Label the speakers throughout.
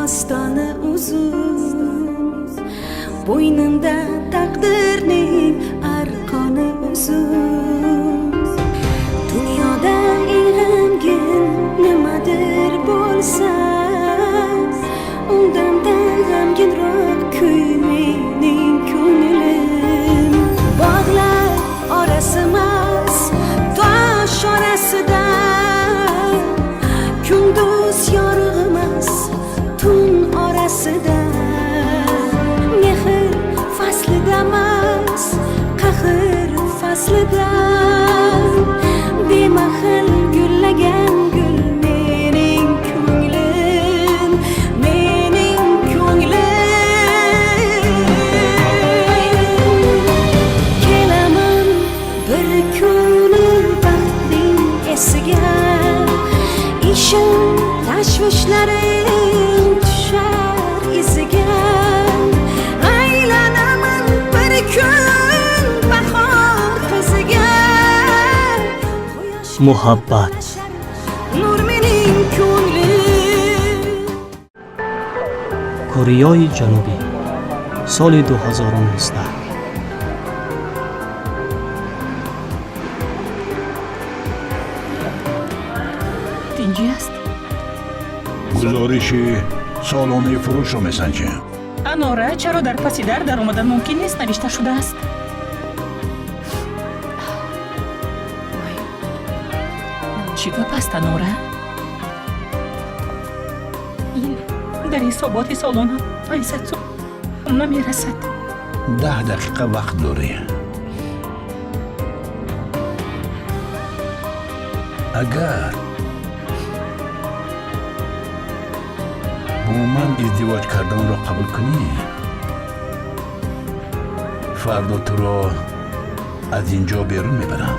Speaker 1: dostoni uzun, bo'ynimda taqdirning arqoni uzun. Dunyoda eng g'amgin nimadir bo'lsa, undanda g'amginroq kuy mening ko'nglim. Bog'lar orasimas, tosh orasida, kunduz yorug'mas, tun orasida, mehr faslidamas, qahr faslida, bemahal gullagan gul mening ko'nglim, mening ko'nglim. Kelaman bir kun baxtning esiga, ishim tashvishlarim tushar iziga, aylanaman bir kun bahor qiziga.
Speaker 2: Muhabbat.
Speaker 1: Nur mening ko'nglim.
Speaker 2: Koreyayi Janubiy, soli 2019.
Speaker 3: Tinchi است.
Speaker 4: گزارش سالانه فروش را میسنجیم.
Speaker 3: انوره چرا در پسی در آمدن ممکن نیست نوشته شده است؟ چی گپ است انوره؟ این در حسابات سالانه پیست نمیرسد.
Speaker 4: 10 دقیقه وقت داری. اگر با من ازدواج کردن را قبول کنی، فردا تو را از اینجا بیرون میبرم.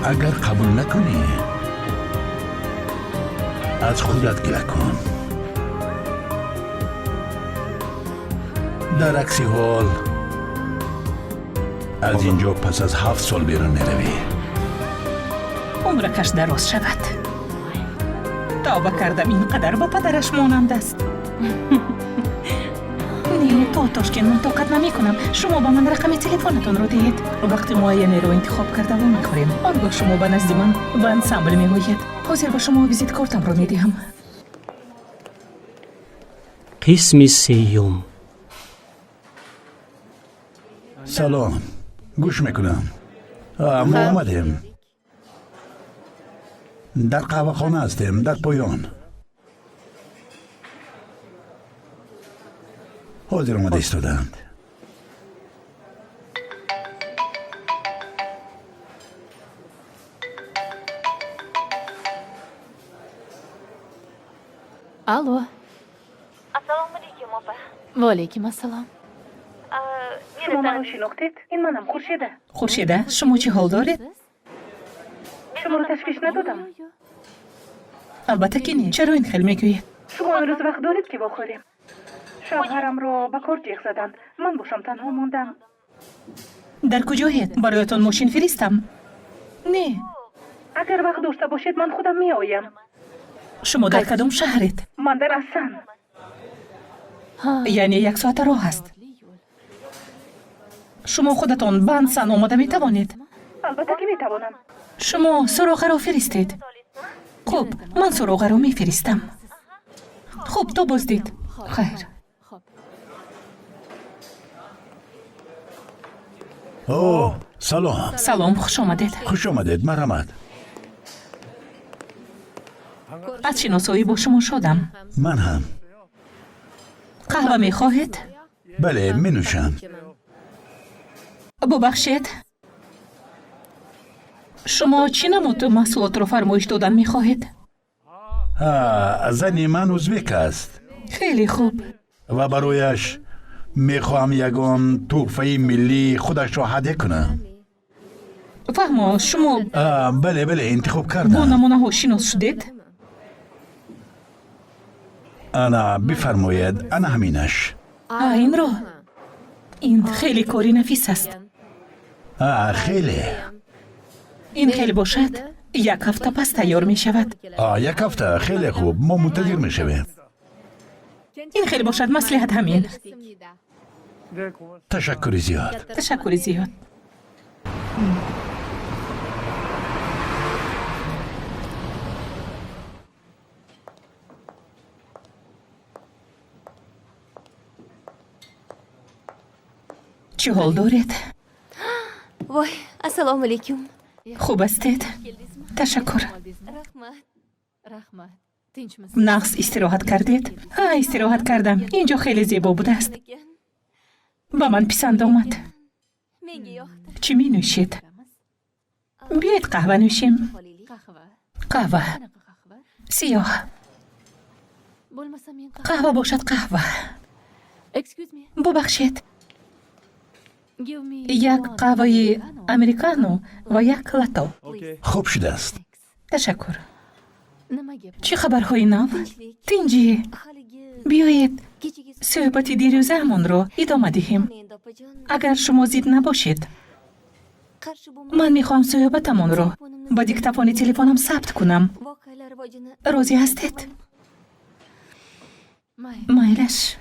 Speaker 4: اگر قبول نکنی، از خودت گله کن. در عکس حال از اینجا پس از 7 سال بیرون میروی.
Speaker 3: عمرکش دراز شود. توبه کردم اینقدر با پدرش مانند است. نه توتاش که من طاقت نمی کنم. شما با من رقم تلفنتون رو دهید. وقت معینه رو انتخاب کرده و میخوریم. آنگاه شما به نزد من به انسامبل میگویید. حاضر با شما ویزیت کارتم رو میدهم.
Speaker 2: قسم سیوم.
Speaker 4: سلام، گوش میکنم. ما آمدیم. در قهوه خانه هستیم، در پایان. حاضر آمده ایستادند.
Speaker 5: الو.
Speaker 6: السلام علیکم آبا.
Speaker 5: و علیکم السلام.
Speaker 3: شما منو شناختید؟ این منم خورشیده. خورشیده شما چی حال دارید؟ شما رو تشویش ندادم. البته که نه. چرا این خیل میگویید؟ شما امروز وقت دارید که بخوریم. شوهرم رو به کار جیغ زدند. من باشم تنها موندم. در کجایید؟ برایتان ماشین فرستم. نه. اگر وقت داشته باشید من خودم می آیم. شما در کدام شهرید؟ من در احسن. یعنی 1 ساعت راه است. شما خودتان به انسان آمده می توانید؟ البته که می توانم. شما سراغ را فرستید. خب من سراغ را می فرستم. خب تو بازدید. خیر.
Speaker 4: اوه، سلام.
Speaker 3: سلام، خوش آمدید.
Speaker 4: خوش آمدید، مرحمت.
Speaker 3: از شناسایی با شما شدم.
Speaker 4: من هم.
Speaker 3: قهوه می خواهید؟
Speaker 4: بله، می نوشم.
Speaker 3: ببخشید. شما چی نمود محصولات رو فرمایش دادن می خواهید؟
Speaker 4: زن من ازبک است.
Speaker 3: خیلی خوب.
Speaker 4: و برایش میخواهم یگان تحفه ملی خودش را هدیه کنم.
Speaker 3: فهمو شما
Speaker 4: بله انتخاب
Speaker 3: با
Speaker 4: کردم.
Speaker 3: نمونه ها شناس شدید؟
Speaker 4: انا بفرمایید، انا همینش.
Speaker 3: این را این خیلی کاری نفیس است.
Speaker 4: خیلی.
Speaker 3: این خیلی باشد. یک هفته پس تیار می شود.
Speaker 4: یک هفته خیلی خوب، ما منتظر میشویم.
Speaker 3: این خیلی باشد. مصلحت همین.
Speaker 4: تشکر زیاد.
Speaker 3: تشکر زیاد. چه حال دارید؟
Speaker 6: Voy, assalomu alaykum.
Speaker 3: خوب استید؟ تشکر.
Speaker 5: Rahmat. Tinchmisiz?
Speaker 3: نقص استراحت کردید؟ استراحت کردم. اینجا خیلی زیبا بوده است. با من پسند آمد.
Speaker 6: Menga yoqdi.
Speaker 3: چی می نوشید؟ بیایید قهوه نوشیم.
Speaker 5: Qahva.
Speaker 3: قهوه.
Speaker 5: Qanaqa qahva?
Speaker 3: سیاه.
Speaker 5: Bo'lmasa men
Speaker 3: قهوه باشد قهوه.
Speaker 5: Excuse me.
Speaker 3: ببخشید.
Speaker 5: Give me
Speaker 3: یک
Speaker 5: one
Speaker 3: قهوه
Speaker 5: americano.
Speaker 3: امریکانو و یک لاتو.
Speaker 4: خوب شده است.
Speaker 3: تشکر.
Speaker 5: Nima gap?
Speaker 3: چه خبرهای نو؟ تینجی.
Speaker 6: Haligi
Speaker 3: بیایید
Speaker 6: kechagi
Speaker 3: صحبت دیروزمون رو ادامه دهیم.
Speaker 6: endi opajon
Speaker 3: اگر شما زید نباشید
Speaker 6: qarshi bo'lmay
Speaker 3: من میخوام صحبتمون رو با دیکتافون تلفنم ثبت کنم.
Speaker 6: voqealar rivojini
Speaker 3: راضی هستید؟
Speaker 5: Mayli.
Speaker 3: مایلش.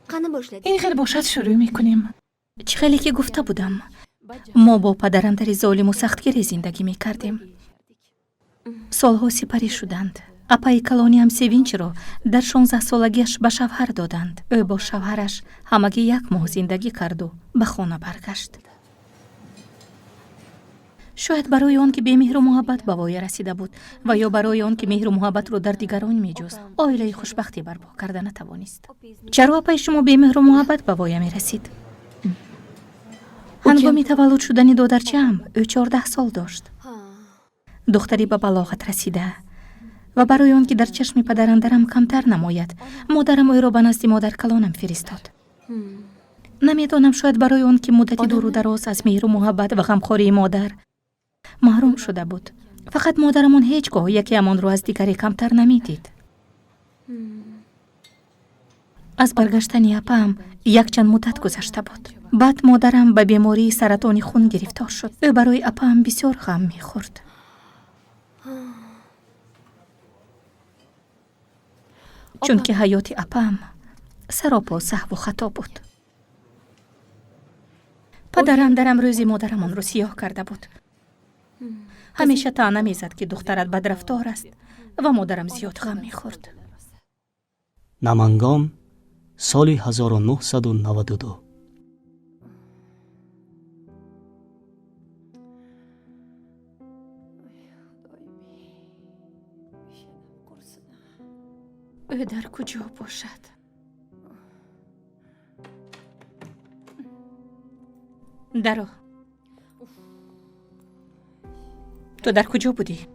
Speaker 6: qani boshladik.
Speaker 3: این خیلی باشد شروع میکنیم. خیلی که گفته بودم ما با پدرم در ظالم و سختگیری زندگی میکردیم. سالها سپری شدند. اپای کلانی هم سوینچ رو در 16 سالگیش به شوهر دادند. او با شوهرش همگی 1 ماه زندگی کرد و به خانه برگشت. شاید برای آن که بی‌مهر و محبت به وای رسیده بود و یا برای آن که مهر و محبت رو در دیگران می‌جست، عائله خوشبختی برپا کرده نتوانست. چرا اپای شما بی‌مهر و محبت به وای می‌رسید؟ هنگامی تولد شدن دادرچه‌ام او 14 سال داشت. دختری به بلاغت رسیده و برای آن که در چشم پدراندرم کمتر نماید، مادرم او را به نزد مادر کلانم فرستاد. نمیدانم شاید برای آن که مدتی دور و دراز از مهر و محبت و غمخواری مادر محروم شده بود. فقط مادرمان هیچگاه یکی همان رو از دیگری کمتر نمیدید. از برگشتن اپام یک چند مدت گذشته بود. بعد مادرم به بیماری سرطان خون گرفتار شد. او برای اپام بسیار غم میخورد. چون که حیات اپام سراپا سهو و خطا بود. پدراندرم روزی مادرمان رو سیاه کرده بود. همیشه طعنه میزد که دخترت بدرفتار است و مادرم زیاد غم میخورد.
Speaker 2: نمنگام سال 1992. او در کجا باشد؟ درو. تو در کجا بودی؟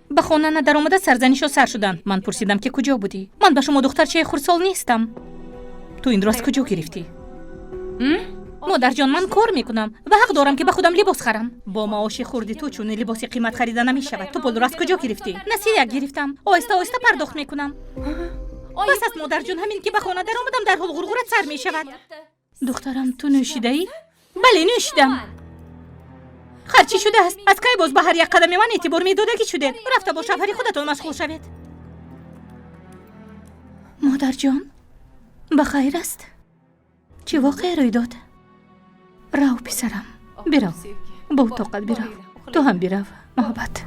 Speaker 2: به خانه ندر آمده سرزنش و سر شدن. من پرسیدم که کجا بودی؟ من به شما دخترچه خردسال نیستم. تو این را از کجا گرفتی؟ مادر جان من کار میکنم و حق دارم که به خودم لباس خرم. با معاش خردی تو چون لباس قیمت خریده نمی شود. تو پول را از کجا گرفتی؟ نصیحت گرفتم. آهسته آهسته پرداخت میکنم. بس از مادر جان همین که به خانه در آمدم در حال غرغرت سر می شود. دخترم تو نوشیده ای؟ بله نوشیدم. خرچی شده است. از کی باز به هر یک قدم من اعتبار میدادگی شده؟ رفته با شوهر خودتون مشغول شوید. مادر جان بخیر است؟ چه واقعی روی داد؟ رو پسرم برو با طاقت برو. تو هم برو محبت.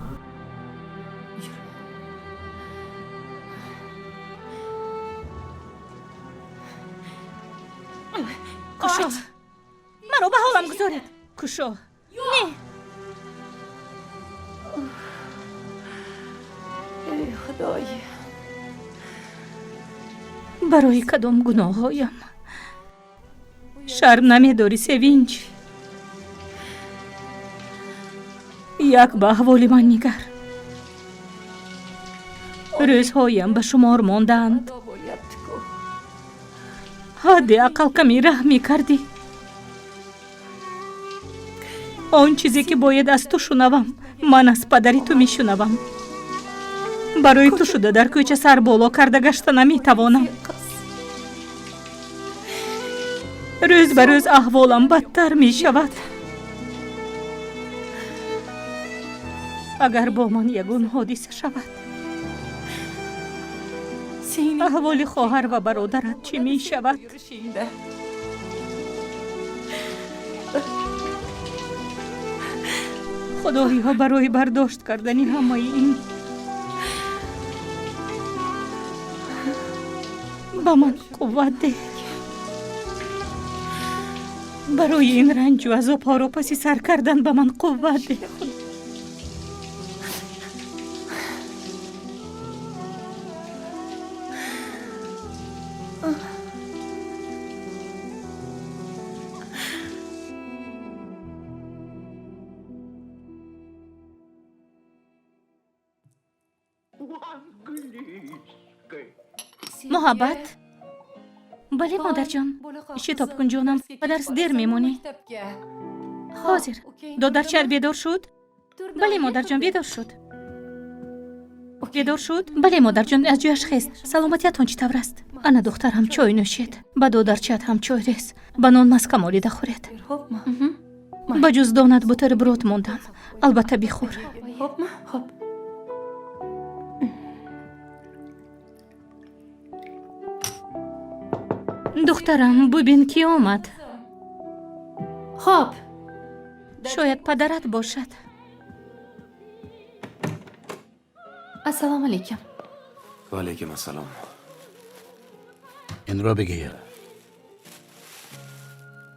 Speaker 2: کشو منو به حالم گذارید. کشو نه.
Speaker 5: ای خدای.
Speaker 3: برای کدام گناه هایم شرم نمیداری سوینج؟ یک به احوال من نگر. روزهایم به شمار ماندند. حداقل کمی رحم کردی. آن چیزی که باید از تو شنوم من از پدری تو میشنوم. برای تو شده در کوچه سر بالا کرده گشته نمیتوانم. روز به روز احوالم بدتر می شود.
Speaker 2: агар бо ман ягон ҳодиса шавад, аҳволи хоҳар ва бародарат чӣ мешавад? худоиё, барои бардошт кардани ҳамаи ин ба ман қувват деҳ. барои ин ранҷу азобҳоро паси сар кардан ба ман қувват деҳ. муҳаббат. бале модарҷон, шитоб кун ҷонам, ба дарс дер мемонӣ. ҳозир додарчият бедор шуд? бале модарҷон, бедор шуд. бедор шуд? бале модарҷон, аз ҷояш хест. саломатиятон чӣ тавр аст? ана духтарам чой нӯшед, ба додарчият ҳам чой рез, ба нон маска молида хӯред. ба ҷуз донат бутерброд мондам, албатта бихӯр. духтарам, бубин кӣ омад? хоб, шояд падарат бошад.
Speaker 5: ассалому алайкум.
Speaker 7: ва алайкум ассалом.
Speaker 4: инро бигир.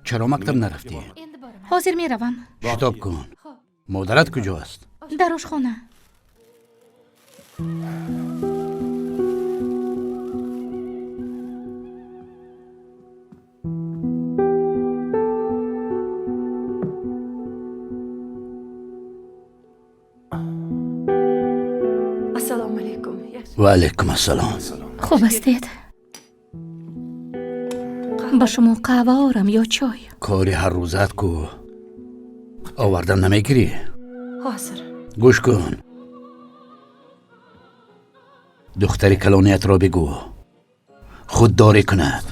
Speaker 4: чаро мактаб нарафтӣ?
Speaker 2: ҳозир меравам.
Speaker 4: шитоб кун. модарат куҷо аст?
Speaker 2: дар ошхона.
Speaker 4: ва алайкум ассалом.
Speaker 2: хуб астед? ба шумо қаҳва орам ё чой?
Speaker 4: кори ҳаррӯзат ку овардан намегирӣ?
Speaker 5: ҳозир.
Speaker 4: гӯш кун. духтари калониятро бигӯ худдорӣ кунад.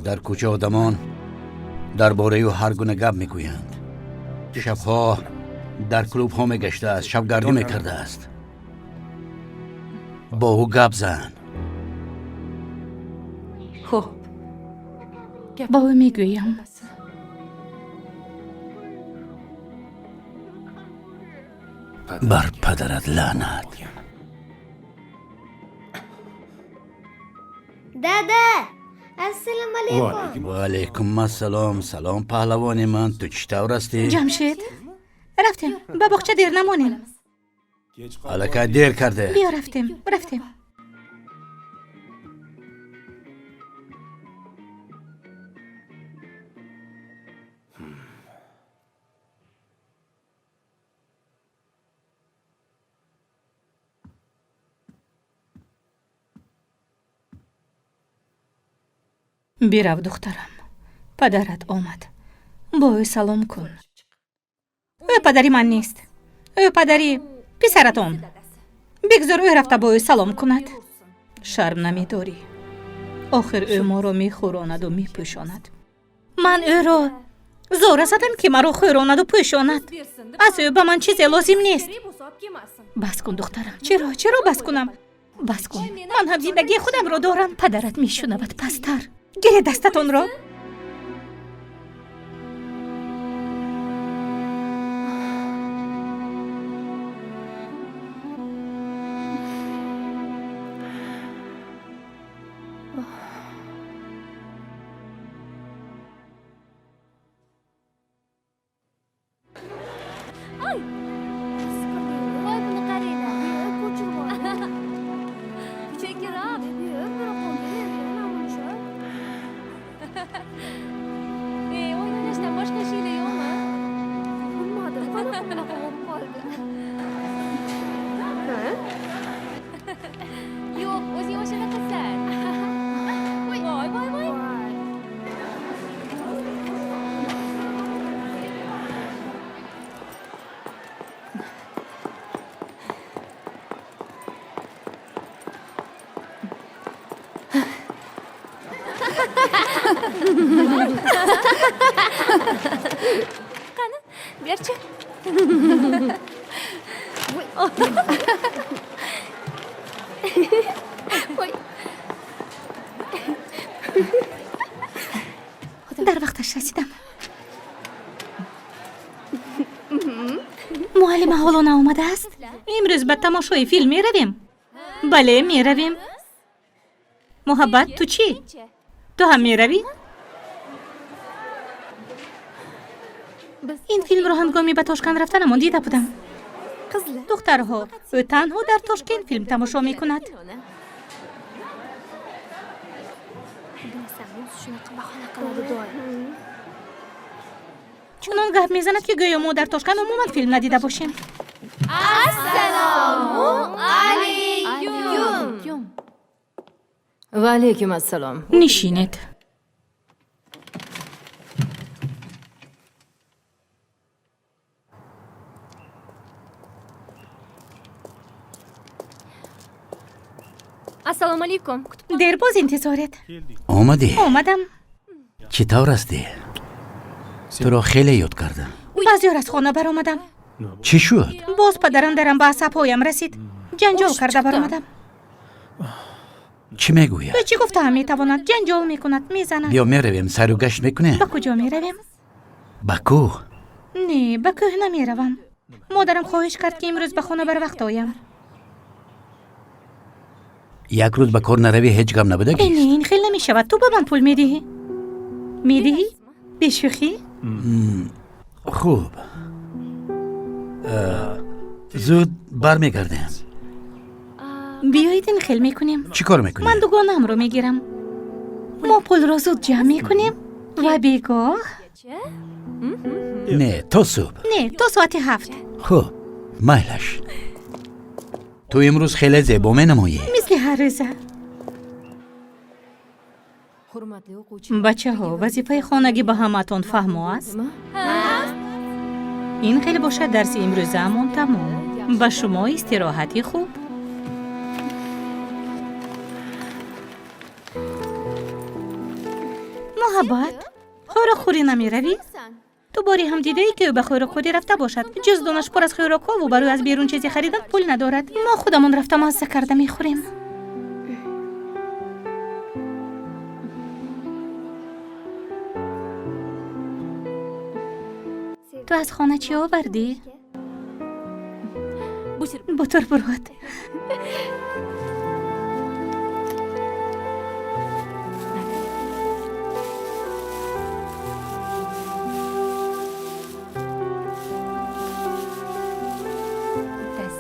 Speaker 4: дар кӯча одамон дар бораи ӯ ҳар гуна гап мегӯянд. шабҳо дар клубҳо мегаштааст, шабгардӣ мекардааст. бо ӯ гап зан.
Speaker 5: хуб.
Speaker 2: ба ӯ мегӯям.
Speaker 4: бар падарат лаънат.
Speaker 6: дада, ассалому алайкум.
Speaker 4: ва алайкум ассалом. салом паҳлавони ман, ту чӣ тавр ҳастӣ?
Speaker 2: ҷамшед, рафтем. ба боғча дер намонем.
Speaker 4: аллакай дер карде.
Speaker 2: биё, рафтем. бирав духтарам, падарат омад. бо ӯ салом кун. ӯ падари ман нест. ӯ падари писаратон. бигзор ӯ рафта бо ӯ салом кунад. шарм намедорӣ? охир ӯ моро мехӯронаду мепӯшонад. ман ӯро зора задам ки маро хӯронаду пӯшонад. аз ӯ ба ман чизе лозим нест. бас кун духтарам. чаро бас кунам? бас кун. ман ҳам зиндагии худамро дорам. падарат мешунавад пастар. гиред дастатонро.
Speaker 6: voy buni qaranglar, ko'chirib chekiroq. o'ynashdan boshqa ishinglar yo'qmi? bilmadim, qanaqa bo'lib qoldi. yo'q, o'zing o'shani qilsan. voy. qani, berchi.
Speaker 2: معلم حالا آمده است؟ امروز به تماشای فیلم می رویم. بله می رویم. محبت تو چی؟ تو هم می روی؟ این فیلم رو هنگامی به تاشکند رفتنمان دیده بودم. دخترها او تنها در تاشکند فیلم تماشا می کند. چونان گپ می زند که گویا ما در تاشکند عموما فیلم ندیده باشیم.
Speaker 5: و علیکم السلام.
Speaker 2: نشینید.
Speaker 6: Assalomu alaykum.
Speaker 2: دیر باز انتظارت. آمدم.
Speaker 4: چطور هستی؟ تو را خیلی یاد کردم.
Speaker 2: بازیار از خانه برآمدم.
Speaker 4: چی شد؟
Speaker 2: باز پدرم درم به عصبهایم رسید. جنجال کرده برآمدم.
Speaker 4: چی میگوید؟
Speaker 2: به چی گفته هم میتواند جنجال میکند میزند.
Speaker 4: بیا میرویم سر و گشت میکنه.
Speaker 2: به کجا میرویم؟
Speaker 4: به کوه.
Speaker 2: نه به کوه نمیروم. مادرم خواهش کرد که امروز به خانه بر وقت آیم.
Speaker 4: یک روز به کار نروی هیچ غم نبوده
Speaker 2: نه این خیلی نمیشود. تو به من پول میدهی؟ میدهی؟ به شوخی؟
Speaker 4: خوب. زود برمیگردیم.
Speaker 2: بیایید این خیل میکنیم.
Speaker 4: چی کار میکنی؟
Speaker 2: من دوگانم رو میگیرم. ما پول رو زود جمع میکنیم و بیگاه.
Speaker 4: نه تا صبح.
Speaker 2: نه تا ساعت 7.
Speaker 4: خوب مایلش. تو امروز خیلی زیبا مینمایی.
Speaker 2: مثل هر روزه. بچه ها وظیفه خانگی به همتون فهم است؟ این خیلی باشد درس امروزمون تمام. به شما استراحتی خوب. محبت خوری نمی روی؟ تو باری هم دیده ای که او به خوری رفته باشد. جز دونش پر از خوراک‌ها و برای از بیرون چیزی خریدن پول ندارد. ما خودمون رفته مزه کرده میخوریم. تو از خانه چی آوردی؟ بوتربرود.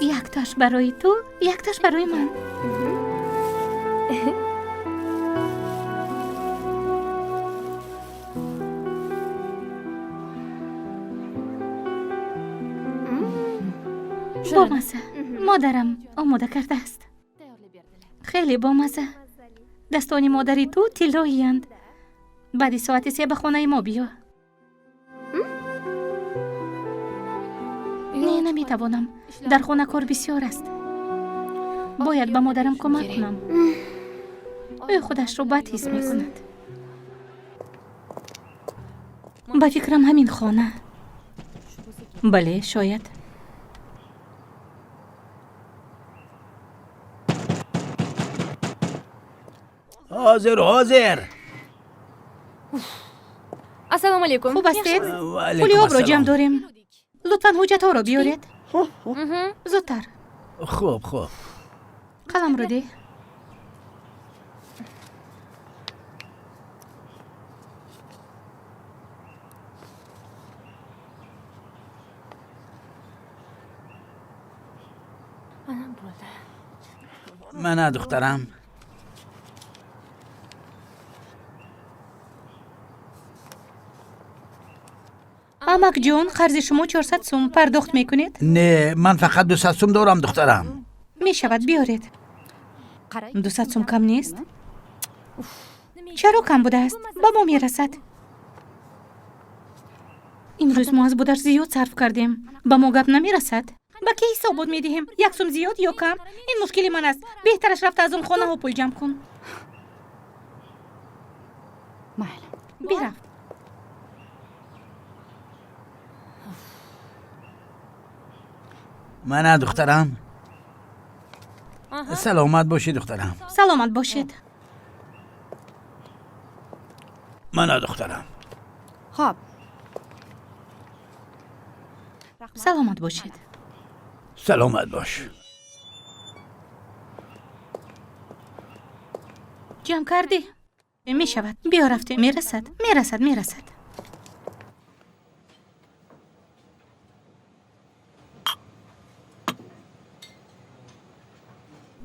Speaker 2: یک تاش برای تو، یک تاش برای من. بامزه. مادرم آماده کرده است. خیلی بامزه. دستان مادری تو طلایی اند. بعد ساعت 3 به خانه ما بیا. نه نمیتوانم. در خانه کار بسیار است. باید به مادرم کمک کنم. او خودش رو بد حس میکند. به فکرم همین خانه. بله شاید.
Speaker 4: حاضر.
Speaker 6: Assalomu alaykum.
Speaker 2: خوب هستید؟ پولی آب رو جمع داریم. لطفاً حجت ها رو بیارید. زودتر.
Speaker 4: خوب.
Speaker 2: قلم رو ده.
Speaker 4: من دخترم.
Speaker 2: امک جون قرض شما 400 سوم پرداخت میکنید؟
Speaker 4: نه من فقط 200 سوم دارم دخترم.
Speaker 2: میشود بیارید. 200 سوم کم نیست؟ چرا کم بوده است؟ به ما میرسد. امروز ما از بودش زیاد صرف کردیم. به ما گپ نمیرسد. با کی حساب میدهیم؟ 1 سوم زیاد یا کم؟ این مشکلی من است. بهترش رفت از اون خانه ها پول جمع کن. برفت.
Speaker 4: من دخترم. سلامت باشید دخترم.
Speaker 2: سلامت باشید.
Speaker 4: من دخترم.
Speaker 5: خب
Speaker 2: سلامت باشید.
Speaker 4: سلامت باش.
Speaker 2: جمع کردی؟ می شود. بیا رفته. می رسد.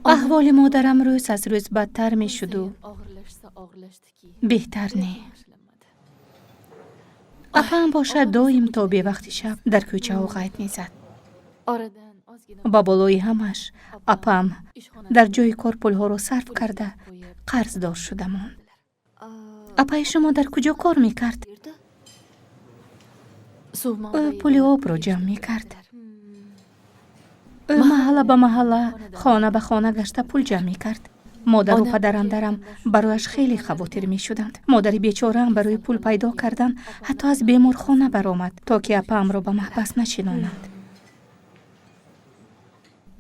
Speaker 2: احوال مادرم روز از روز بدتر می شد و بهتر نه. اپام باشد دایم تا به وقت شب در کوچه ها قید می زد. با بالای همش اپام در جای کار پولها رو صرف کرده قرض دار شده ماند. اپای شما در کجا کار می کرد؟ پول آب رو جمع می کرد. محله به محله، خانه به خانه گشته پول جمع می کرد. مادر و پدرم برایش خیلی خواطر می شدند. مادر بیچاره هم برای پول پیدا کردن حتی از بیمارخانه برآمد تا که اپام را به محبس نشیناند.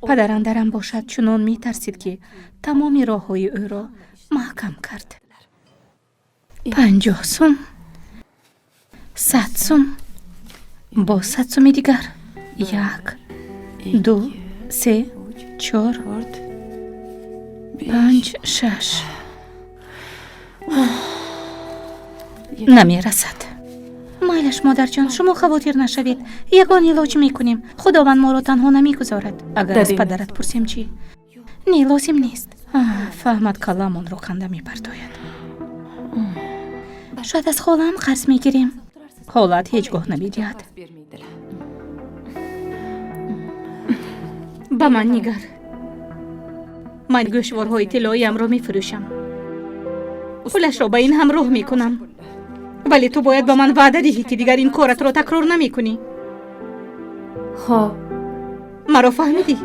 Speaker 2: پدرم باشد چنان می ترسید که تمام راه های او را محکم کرد. 50 سوم، 100 سوم، با 100 سوم دیگر 1، 2، 3، 4، 5، 6 نمی رسد. مایلش مادر جان، شما خواطر نشوید. یگان علاج می کنیم. خداوند ما را تنها نمی گذارد. اگر از پدرت پرسیم چی؟ نه لازم نیست. فهمد کلامون رو خنده می پرتاید. شاید از خالم قرض می گیریم. حالت هیچگاه نمیدید. با من نگر. من گوشوارهای طلاییم را می فروشم. پولش را با این همراه می کنم. ولی تو باید با من وعده دهی که دیگر این کارت را تکرار نمی کنی.
Speaker 5: خب
Speaker 2: مرا فهمیدی؟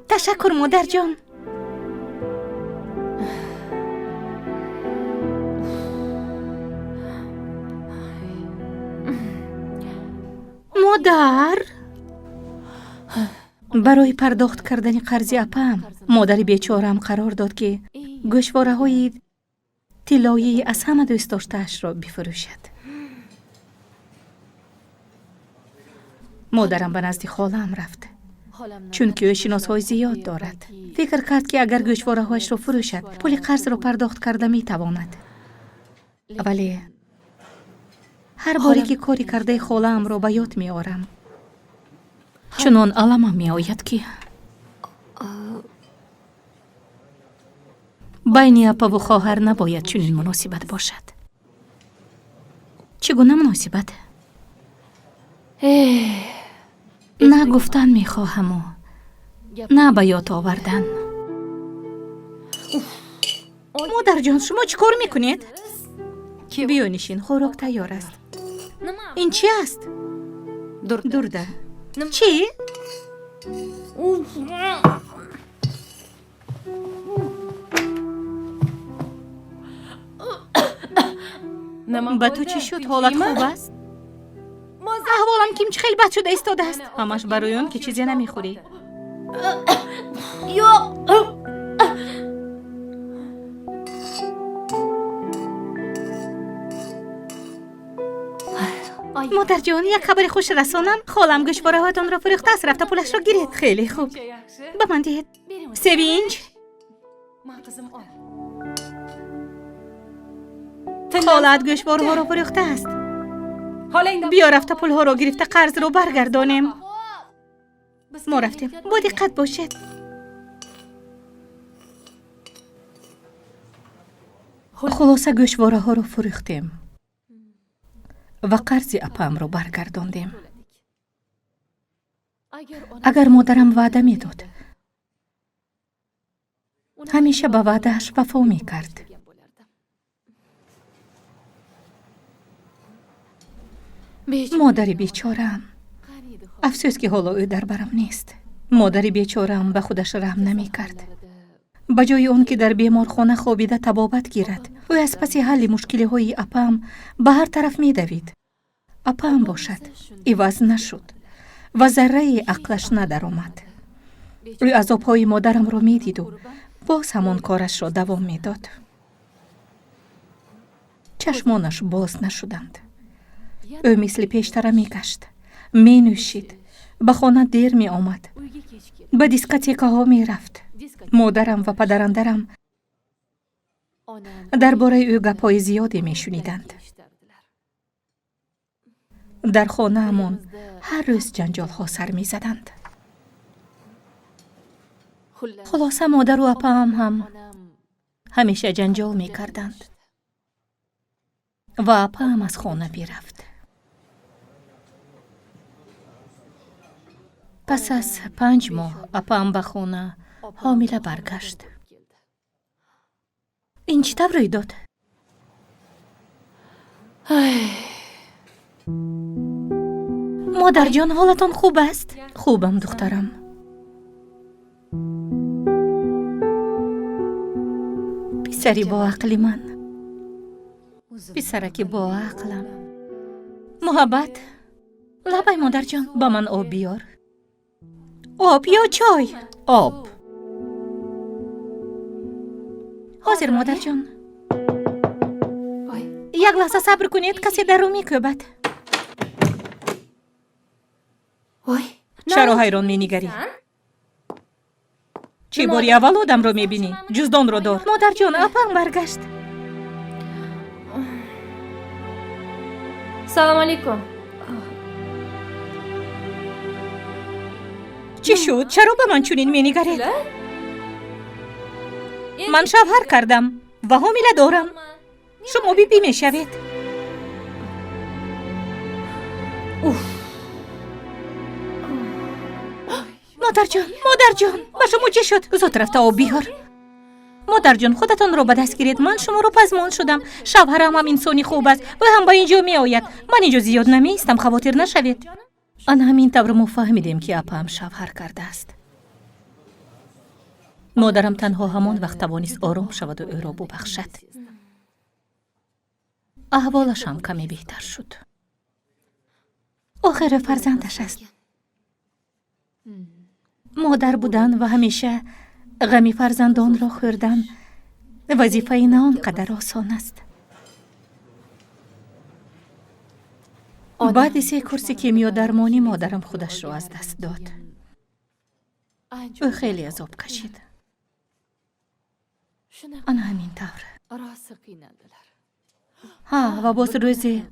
Speaker 2: تشکر مادر جان. مادر، برای پرداخت کردن قرض اپام مادر بیچاره‌ام قرار داد که گوشواره های طلایی از همه دوست داشته‌اش را بفروشد. مادرم به نزد خاله‌ام رفت چون که او شناس‌های زیاد دارد. فکر کرد که اگر گوشواره هایش را فروشد پول قرض را پرداخت کرده می تواند. ولی هر باری که کاری کرده خاله‌ام را به یاد می آورم چنان علمم می آید که بین اپا و خواهر نباید چنین مناسبت باشد. چگونه مناسبت؟ نه گفتن می خواهم و نه به یاد آوردن. مادر جان، شما چی کار می کنید؟ بیا نشین، خوراک تیار است. این چی است؟ درده. چی؟ با تو چی شد؟ حالت خوب است؟ احوالم کیم چه خیلی بد شده ایستاده است. همش برای اون که چیزی نمیخوری. مادر جان، یک خبر خوش رسانم. خالم گوشواره هایتان را فروخته است، رفته پولش را گیرید. خیلی خوب. به من دهید. سوینج. خالت گوشواره ها را فروخته است. بیا رفته پول ها را گرفته قرض رو برگردانیم. ما رفتیم. با دقت باشید. خلاصه گوشواره ها رو فروختیم و قرض اپام رو برگرداندیم. اگر مادرم وعده می داد همیشه به وعدهش وفا می کرد. مادر بیچاره‌ام، افسوس که حالا او در برم نیست. مادر بیچاره‌ام به خودش رحم نمی کرد. به جای اون که در بیمارخانه خوابیده طبابت گیرد، او از پس حل مشکل های اپام به هر طرف می دوید. اپام باشد عوض نشد و ذره عقلش ندر آمد. او عذاب‌های مادرم را می دید و باز همان کارش را دوام می داد. چشمانش باز نشدند. او مثل پیشتر می گشت، می نوشید، به خانه دیر می آمد، به دیسکوتیکه ها می رفت. مادرم و پدرندرم درباره او گپ‌های زیادی می شنیدند. در خانه امون هر روز جنجال ها سر می زدند. خلاصه مادر و اپام هم همیشه جنجال می کردند و اپام از خانه بی رفت. پس از 5 ماه اپام به خانه حامله برگشت. این چی طور روی داد؟ مادر جان حالتان خوب است؟ خوبم دخترم. پسری با عقلی من، پسرکی با عقلم. محبت، لبای مادر جان با من آب بیار. آب یا چای؟ آب. حاضر مادر جان. یک لحظه صبر کنید، کسی در رو میکوبد. چرا حیران مینگری؟ چی باری اول آدم رو میبینی؟ جزدان رو دار. مادر جان اپم برگشت.
Speaker 5: سلام علیکم.
Speaker 2: چی شد؟ چرا به من چونین مینگرید؟ من شوهر کردم و حامله دارم. شما بیبی میشوید. مادر جان به شما چی شد؟ زود رفته آب بیار. مادر جان خودتان رو به دست گیرید. من شما رو پزمان شدم. شوهرم هم انسانی خوب است و هم با اینجا می آید. من اینجا زیاد نمی ایستم، خواطر نشوید. آن همین طور ما فهمیدیم که اپا هم شوهر کرده است. مادرم تنها همان وقت توانست آرام شود و او را ببخشد. احوالش هم کمی بهتر شد. آخر فرزندش است. مادر بودن و همیشه غم فرزندان را خوردن وظیفه نه آنقدر آسان است. بعد 3 کورس کیمیا درمانی مادرم خودش را از دست داد. او خیلی عذاب کشید. آن همین طور. و باز روزی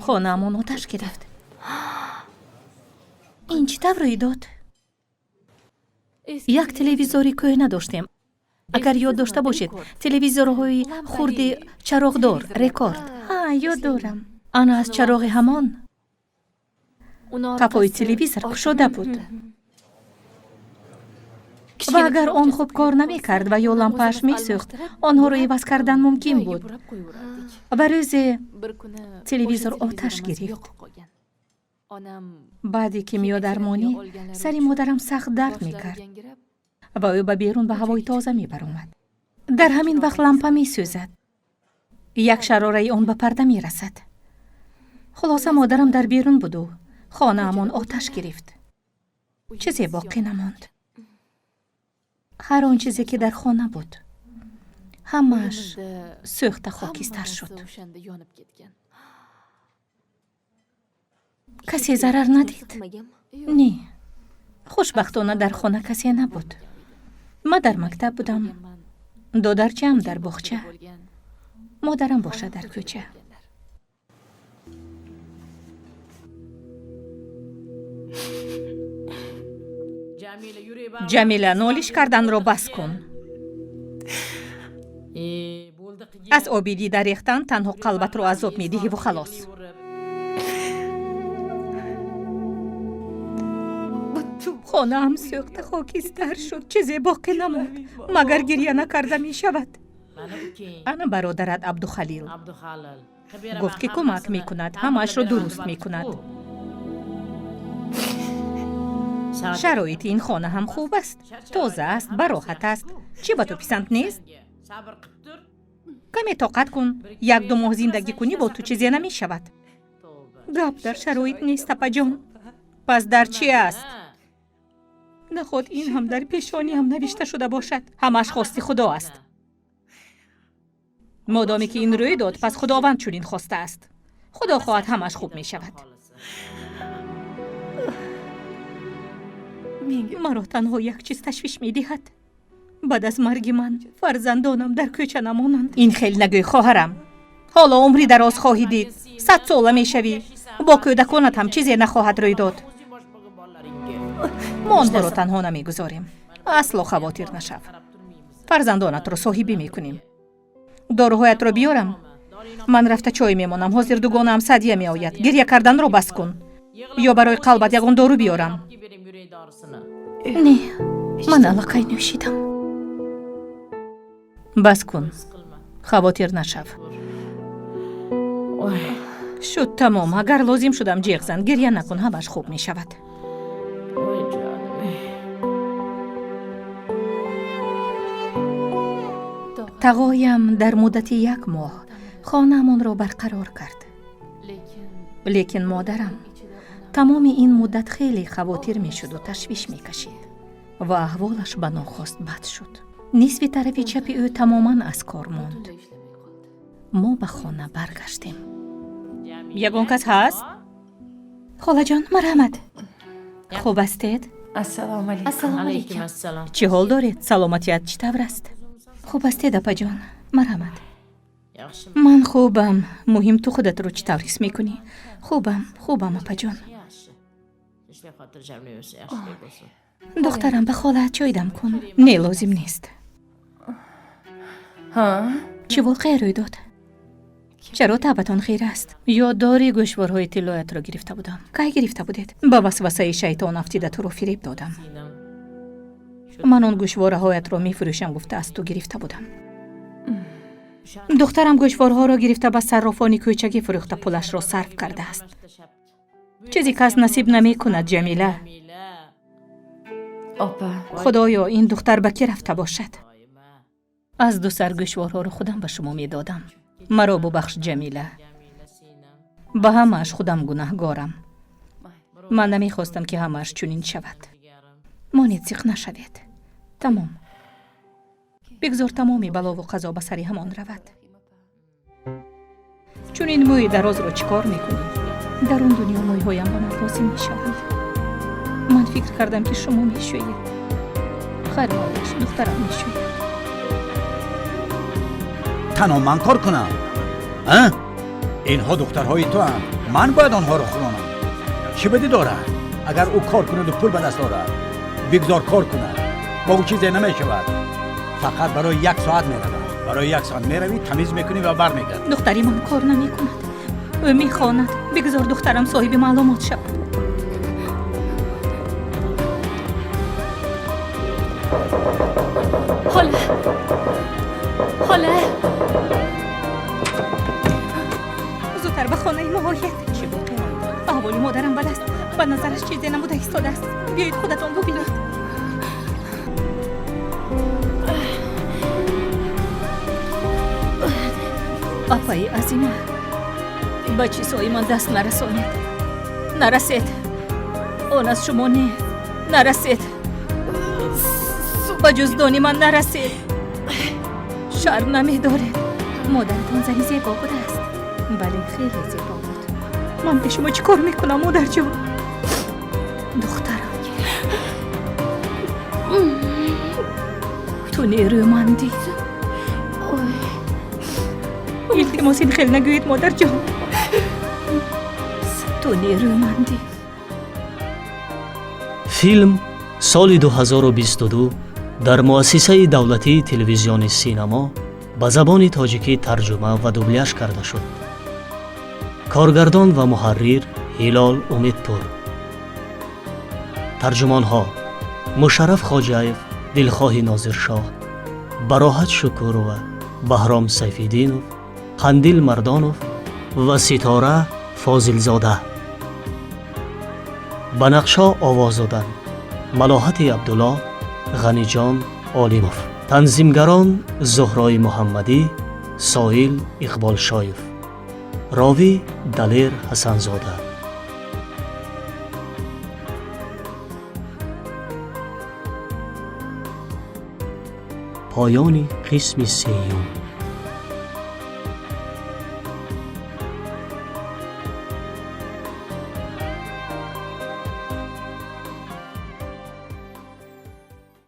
Speaker 2: خانه‌مون آتش گرفت. این چی طور روی داد؟ یک تلویزوری که نداشتیم. اگر یاد داشته باشید تلویزورهای خورده چراغدار رکورد. یاد دارم. آن از چراغ همان قفای تلویزور شده بود و اگر آن خوب کار نمی کرد و یا لامپش می سوخت آنها رو عوض کردن ممکن بود. و روز تلویزور آتش گرفت. بعدی کیمیا درمانی سری مادرم سخت درد می کرد و او به بیرون به هوای تازه می برآمد. در همین وقت لامپا می سوزد. یک شراره آن به پرده می رسد. خلاصه مادرم در بیرون بود و خانه امان آتش گرفت. چیزی باقی نماند. هر آن چیزی که در خانه بود همش سوخته خاکستر شد. کسی ضرر ندید؟ نه. خوشبختانه در خانه کسی نبود. ما در مکتب بودم. دادرچه هم در باغچه. مادرم باشه در کوچه. جمیله نالش کردن رو بس کن. از آبیدی در ریختن تنها قلبت رو عذاب میدهی و خلاص. خانه هم سوخته خاکستر شد. چیزی باقی نماند مگر گریه نکرده می شود. انا برادرت عبدالخلیل گفت که کمک می کند، همش رو درست می کند. شرایط این خانه هم خوب است، تازه است، براحت است. چی با تو پسند نیست؟ کمی طاقت کن. 1-2 ماه زندگی کنی با تو چیزی نمی شود. گپ در شرایط نیست اپا جان. پس در چی است؟ نخواد این هم در پیشانی هم نوشته شده باشد. همش خواستی خدا است. مادامی که این روی داد پس خداوند چنین خواسته است. خدا خواهد همش خوب می شود. مرا تنها یک چیز تشویش می دهد. بعد از مرگ من فرزندانم در کوچه نمانند. این خیلی نگوی خواهرم. حالا عمری دراز خواهی دید. 100 ساله می شوی. با کودکانت هم چیزی نخواهد روی داد. ما آنها را تنها نمی گذاریم. اصلا خواطر نشو. فرزندانت را صاحبی می کنیم. داروهایت را بیارم. من رفته چای میمانم. حاضر دوگانه هم سدیه می آید. گریه کردن را بس کن. یا برای قلبت یگان دارو بیارم. نه، من علاقه نوشیدم. بس کن. خواطر نشو. شد تمام. اگر لازم شدم جیغ زن گریه نکن. همش خوب می شود. تقایم در مدت 1 ماه خانه‌مان را برقرار کرد. لیکن مادرم تمام این مدت خیلی خواطر می شد و تشویش می کشید و احوالش به ناخواست بد شد. نصف طرف چپ او تماما از کار ماند. ما به خانه برگشتیم. یگان کس هست؟ خاله جان مرحمت. خوب استید؟
Speaker 5: السلام علیکم.
Speaker 2: چه حال دارید؟ سلامتیت چطور است؟ خوب استید اپا جان؟ مرحمت. من خوبم. مهم تو خودت رو چطور حس میکنی؟ خوبم اپا جان. دخترم به خالت چای دم کن. نه لازم نیست. چه واقعی روی داد؟ چرا طبعتان خیر است؟ یادداری گوشوارهای طلایت را گرفته بودم. کی گرفته بودید؟ با وسوسه شیطان افتیده تو رو فریب دادم. من آن گوشوارهایت را میفروشم گفته از تو گرفته بودم. دخترم گوشوارها را گرفته به صرافانی کوچکی فروخته پولش را صرف کرده است. چیزی کس نصیب نمی کند جمیله. خدایا این دختر به کی رفته باشد؟ از 2 سر گوشوارها را خودم به شما می دادم. مرا ببخش جمیله. به همش خودم گناهگارم. من نمی خواستم که همش چنین شود. مانید سیخ نشوید. تمام. بگذار تمامی بلا و قضا به سری همان رود. چون این موی دراز رو چیکار میکنی؟ در اون دنیا موی هایم به من لازم میشوند. من فکر کردم که شما میشویید. خیر مادرش دخترم میشوید.
Speaker 4: تنها من کار کنم؟ اینها دخترهای تو هم. من باید آنها رو خورانم. چی بدی دارد؟ اگر او کار کند و پول به دست دارد بگذار کار کند. با او چیزی نمیشود. فقط برای 1 ساعت میروم. برای 1 ساعت میروی تمیز میکنی و برمیگردی.
Speaker 2: دختری من کار نمیکند. او میخواند. بگذار دخترم صاحب معلومات شود. خاله زودتر به خانه ما آید. چی بود؟ احوال مادرم بد است. به نظرش چیزی نموده ایستاده است. بیایید خودتان ببینید. اپای عظیمه به چیزهای من دست نرسانید. نرسید. آن از شما نه. نرسید. با جزدانی من نرسید. شرم نمی دارید. مادرتان زنی زیبا بوده است. بله خیلی زیبا بود. من به شما چی کار میکنم مادر جان؟ دخترم تو نیرومندی. التماس این خیلی نگویید مادر جان. تو نیرومندی.
Speaker 8: فیلم سال 2022 در مؤسسه دولتی تلویزیون سینما به زبان تاجیکی ترجمه و دوبلیاژ کرده شد. کارگردان و محرر هلال امیدپور. ترجمان ها مشرف خواجه‌ایف، دلخواه ناظرشاه، براحت شکورو، بهرام سیفیدینوف، قندیل مردانوف و ستاره فاضلزاده. به نقشا آواز دادن ملاحت عبدالله، غنیجان عالیموف. تنظیمگران زهرای محمدی، سایل اقبال شایف. راوی دلیر حسنزاده. پایان قسم 3.